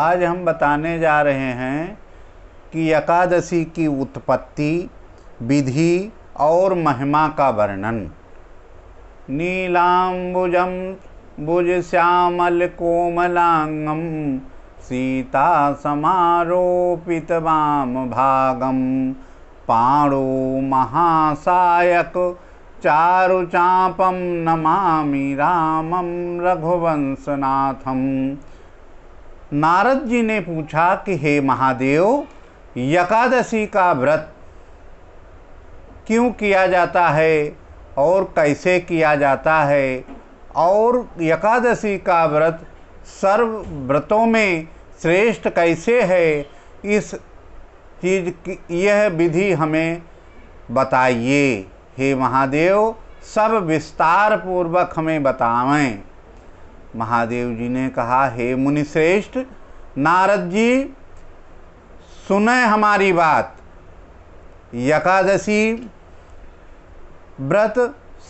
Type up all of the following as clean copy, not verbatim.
आज हम बताने जा रहे हैं कि एकादशी की उत्पत्ति, विधि और महिमा का वर्णन। नीलाम्बुजं भुजश्यामल कोमलांगं सीता समारोपित वाम भागं पाणो महासायक चारुचापं नमामि रामं रघुवंशनाथम। नारद जी ने पूछा कि हे महादेव, एकादशी का व्रत क्यों किया जाता है और कैसे किया जाता है, और एकादशी का व्रत सर्व व्रतों में श्रेष्ठ कैसे है, इस चीज़ की यह विधि हमें बताइए। हे महादेव, सब विस्तार पूर्वक हमें बतावें। महादेव जी ने कहा, हे मुनिश्रेष्ठ नारद जी, सुने हमारी बात। एकादशी व्रत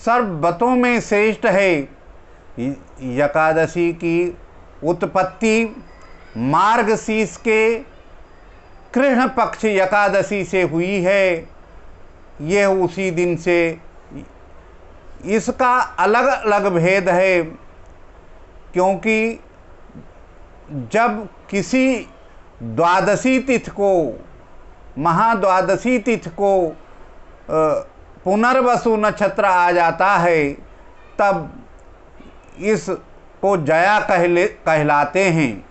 सर्व व्रतों में श्रेष्ठ है। एकादशी की उत्पत्ति मार्गशीर्ष के कृष्ण पक्ष एकादशी से हुई है। यह उसी दिन से, इसका अलग अलग भेद है, क्योंकि जब किसी द्वादशी तिथि को, महाद्वादशी तिथि को पुनर्वसु नक्षत्र आ जाता है, तब इसको जया कहलाते हैं,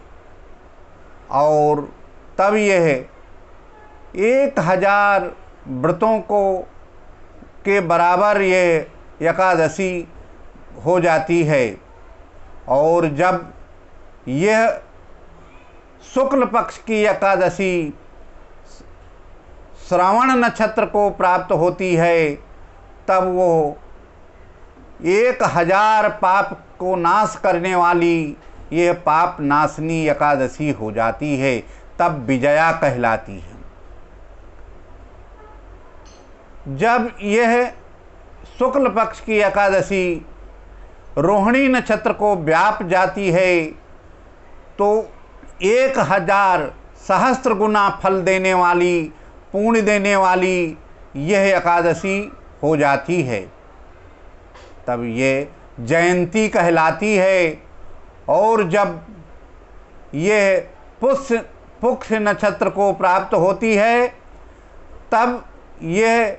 और तब यह 1000 व्रतों को के बराबर यह एकादशी हो जाती है। और जब यह शुक्ल पक्ष की एकादशी श्रवण नक्षत्र को प्राप्त होती है, तब वो 1000 पाप को नाश करने वाली यह पाप नाशनी एकादशी हो जाती है, तब विजया कहलाती है। जब यह शुक्ल पक्ष की एकादशी रोहिणी नक्षत्र को व्याप जाती है, तो 1000 सहस्त्र गुना फल देने वाली, पुण्य देने वाली यह एकादशी हो जाती है, तब ये जयंती कहलाती है। और जब यह पुष्य नक्षत्र को प्राप्त होती है, तब यह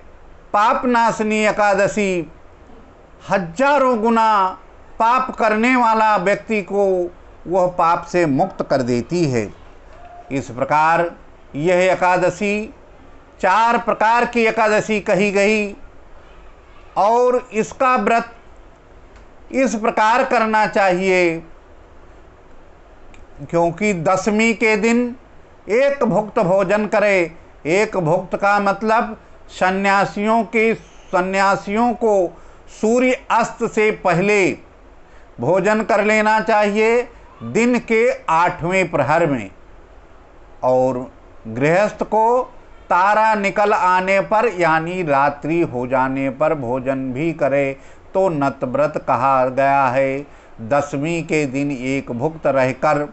पाप नाशनी एकादशी हजारों गुना पाप करने वाला व्यक्ति को वह पाप से मुक्त कर देती है। इस प्रकार यह एकादशी 4 प्रकार की एकादशी कही गई, और इसका व्रत इस प्रकार करना चाहिए, क्योंकि दशमी के दिन एक भुक्त भोजन करे। एक भुक्त का मतलब सन्यासियों को सूर्य अस्त से पहले भोजन कर लेना चाहिए, दिन के 8वें प्रहर में, और गृहस्थ को तारा निकल आने पर यानी रात्रि हो जाने पर भोजन भी करे तो नतव्रत कहा गया है। दशमी के दिन एक भुक्त रहकर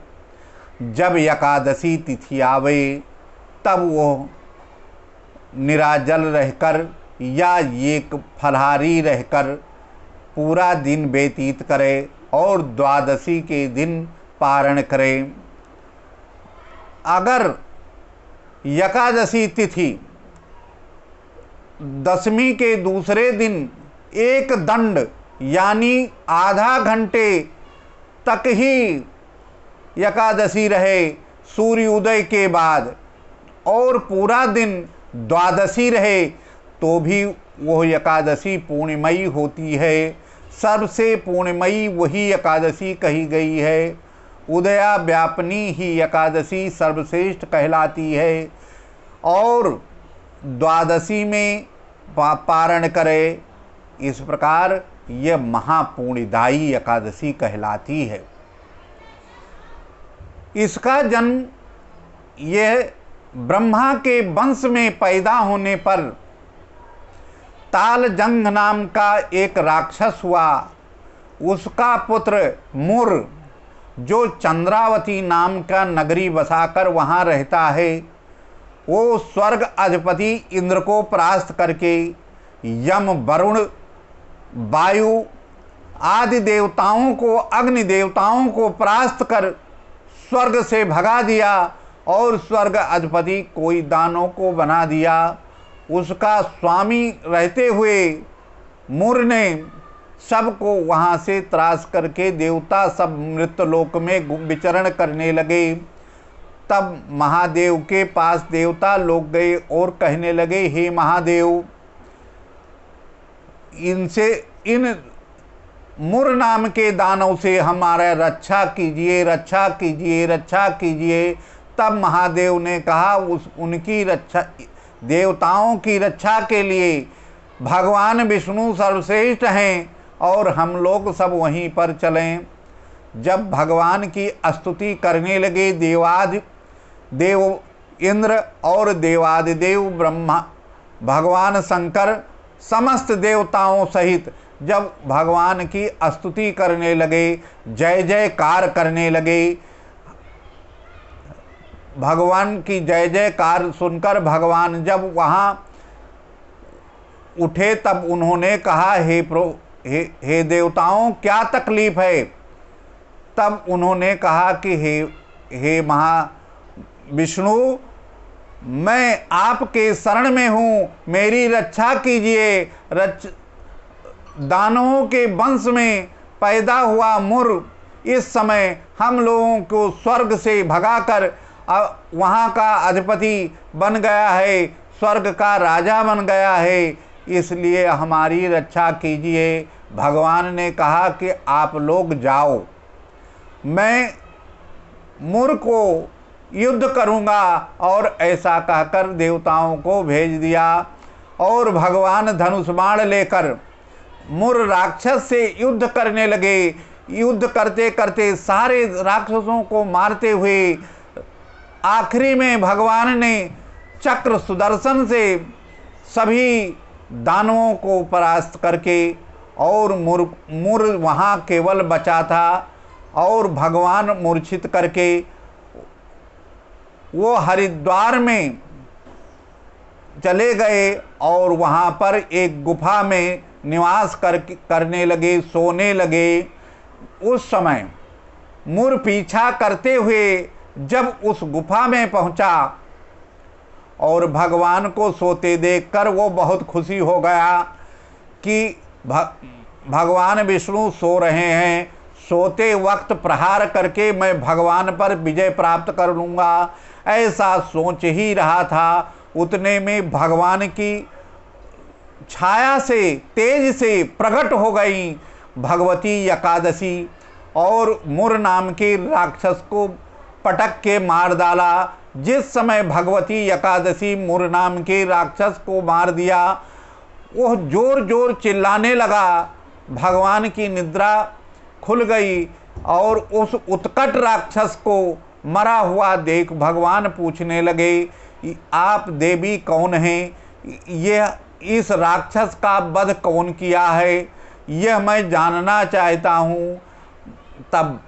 जब एकादशी तिथि आवे, तब वो निराजल रहकर या एक फलाहारी रहकर पूरा दिन व्यतीत करे, और द्वादशी के दिन पारण करे। अगर एकादशी तिथि दशमी के दूसरे दिन एक दंड यानी आधा घंटे तक ही एकादशी रहे सूर्य उदय के बाद, और पूरा दिन द्वादशी रहे, तो भी वह एकादशी पूर्णिमयी होती है। सबसे पूर्णिमयी वही एकादशी कही गई है। उदया व्यापनी ही एकादशी सर्वश्रेष्ठ कहलाती है, और द्वादशी में पारण करे। इस प्रकार यह महापुण्यदायी एकादशी कहलाती है। इसका जन्म यह ब्रह्मा के वंश में पैदा होने पर तालजंग नाम का एक राक्षस हुआ। उसका पुत्र मुर जो चंद्रावती नाम का नगरी बसाकर वहाँ रहता है, वो स्वर्ग अधिपति इंद्र को परास्त करके यम, वरुण, वायु आदि देवताओं को, अग्नि देवताओं को परास्त कर स्वर्ग से भगा दिया और स्वर्ग अधिपति कोई दानों को बना दिया। उसका स्वामी रहते हुए मुर ने सबको वहाँ से त्रास करके देवता सब मृतलोक में विचरण करने लगे। तब महादेव के पास देवता लोग गए और कहने लगे, हे महादेव, इन मुर नाम के दानव से हमारा रक्षा कीजिए, रक्षा कीजिए, रक्षा कीजिए। तब महादेव ने कहा, उनकी रक्षा, देवताओं की रक्षा के लिए भगवान विष्णु सर्वश्रेष्ठ हैं और हम लोग सब वहीं पर चलें। जब भगवान की स्तुति करने लगे देव इंद्र और देवादिदेव ब्रह्मा, भगवान शंकर समस्त देवताओं सहित जब भगवान की स्तुति करने लगे, जय जयकार करने लगे, भगवान की जय जयकार सुनकर भगवान जब वहाँ उठे तब उन्होंने कहा, हे देवताओं, क्या तकलीफ है? तब उन्होंने कहा कि हे विष्णु, मैं आपके शरण में हूँ, मेरी रक्षा कीजिए। दानवों के वंश में पैदा हुआ मुर इस समय हम लोगों को स्वर्ग से भगाकर वहाँ का अधिपति बन गया है, स्वर्ग का राजा बन गया है, इसलिए हमारी रक्षा कीजिए। भगवान ने कहा कि आप लोग जाओ, मैं मुर को युद्ध करूँगा। और ऐसा कहकर देवताओं को भेज दिया और भगवान धनुष बाण लेकर मुर राक्षस से युद्ध करने लगे। युद्ध करते करते सारे राक्षसों को मारते हुए आखिरी में भगवान ने चक्र सुदर्शन से सभी दानवों को परास्त करके, और मुर वहाँ केवल बचा था और भगवान मूर्छित करके वो हरिद्वार में चले गए और वहाँ पर एक गुफा में निवास करने लगे, सोने लगे। उस समय मुर पीछा करते हुए जब उस गुफा में पहुंचा और भगवान को सोते देखकर वो बहुत खुशी हो गया कि भगवान विष्णु सो रहे हैं, सोते वक्त प्रहार करके मैं भगवान पर विजय प्राप्त कर लूँगा, ऐसा सोच ही रहा था। उतने में भगवान की छाया से तेज से प्रकट हो गई भगवती एकादशी और मुर नाम के राक्षस को पटक के मार डाला। जिस समय भगवती एकादशी मुर नाम के राक्षस को मार दिया, वह जोर जोर चिल्लाने लगा। भगवान की निद्रा खुल गई और उस उत्कट राक्षस को मरा हुआ देख भगवान पूछने लगे, आप देवी कौन हैं? यह इस राक्षस का वध कौन किया है, यह मैं जानना चाहता हूँ। तब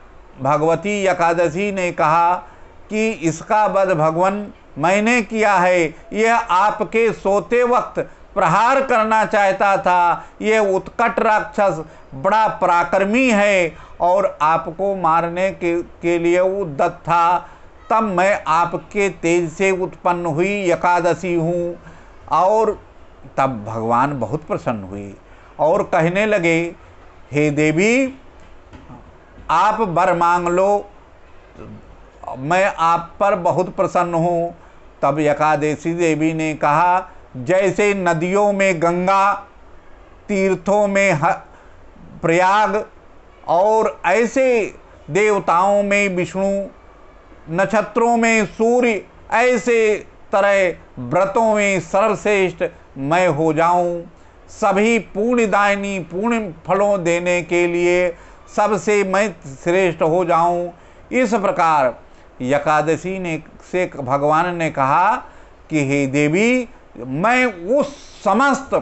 भगवती एकादशी ने कहा कि इसका वध भगवान मैंने किया है, यह आपके सोते वक्त प्रहार करना चाहता था। यह उत्कट राक्षस बड़ा पराक्रमी है और आपको मारने के लिए उद्यत था। तब मैं आपके तेज से उत्पन्न हुई एकादशी हूँ। और तब भगवान बहुत प्रसन्न हुए और कहने लगे, हे देवी, आप वर मांग लो, मैं आप पर बहुत प्रसन्न हूँ। तब एकादशी देवी ने कहा, जैसे नदियों में गंगा, तीर्थों में प्रयाग और ऐसे देवताओं में विष्णु, नक्षत्रों में सूर्य, ऐसे तरह व्रतों में सर्वश्रेष्ठ मैं हो जाऊं, सभी पुण्यदायिनी पुण्य फलों देने के लिए सबसे मैं श्रेष्ठ हो जाऊं। इस प्रकार एकादशी ने से भगवान ने कहा कि हे देवी, मैं उस समस्त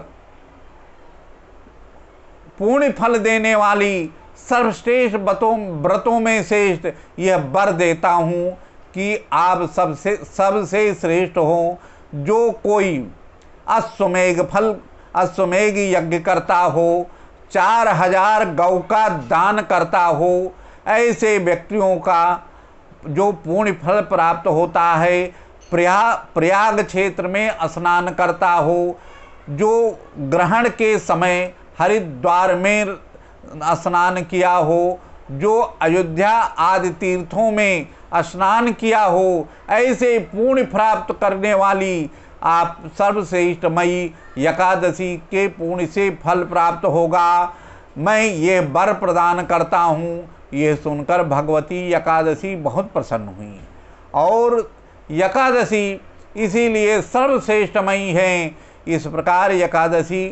पुण्य फल देने वाली सर्वश्रेष्ठ व्रतों में श्रेष्ठ यह वर देता हूँ कि आप सबसे श्रेष्ठ हो। जो कोई अश्वमेघ यज्ञ करता हो, 4000 गौ का दान करता हो, ऐसे व्यक्तियों का जो पुण्य फल प्राप्त होता है। प्रयाग क्षेत्र में स्नान करता हो, जो ग्रहण के समय हरिद्वार में स्नान किया हो, जो अयोध्या आदि तीर्थों में स्नान किया हो, ऐसे पुण्य प्राप्त करने वाली आप सर्वश्रेष्ठमयी एकादशी के पुण्य से फल प्राप्त होगा। मैं ये वर प्रदान करता हूँ। ये सुनकर भगवती एकादशी बहुत प्रसन्न हुई और एकादशी इसीलिए सर्वश्रेष्ठमयी है। इस प्रकार एकादशी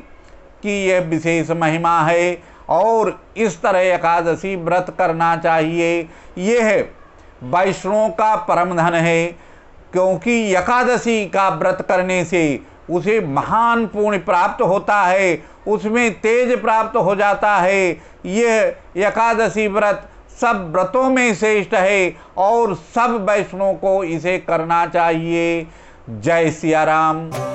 की यह विशेष महिमा है और इस तरह एकादशी व्रत करना चाहिए। यह वैष्णवों का परम धन है, क्योंकि एकादशी का व्रत करने से उसे महान पुण्य प्राप्त होता है, उसमें तेज प्राप्त हो जाता है। यह एकादशी व्रत सब व्रतों में श्रेष्ठ है और सब वैष्णवों को इसे करना चाहिए। जय सिया राम।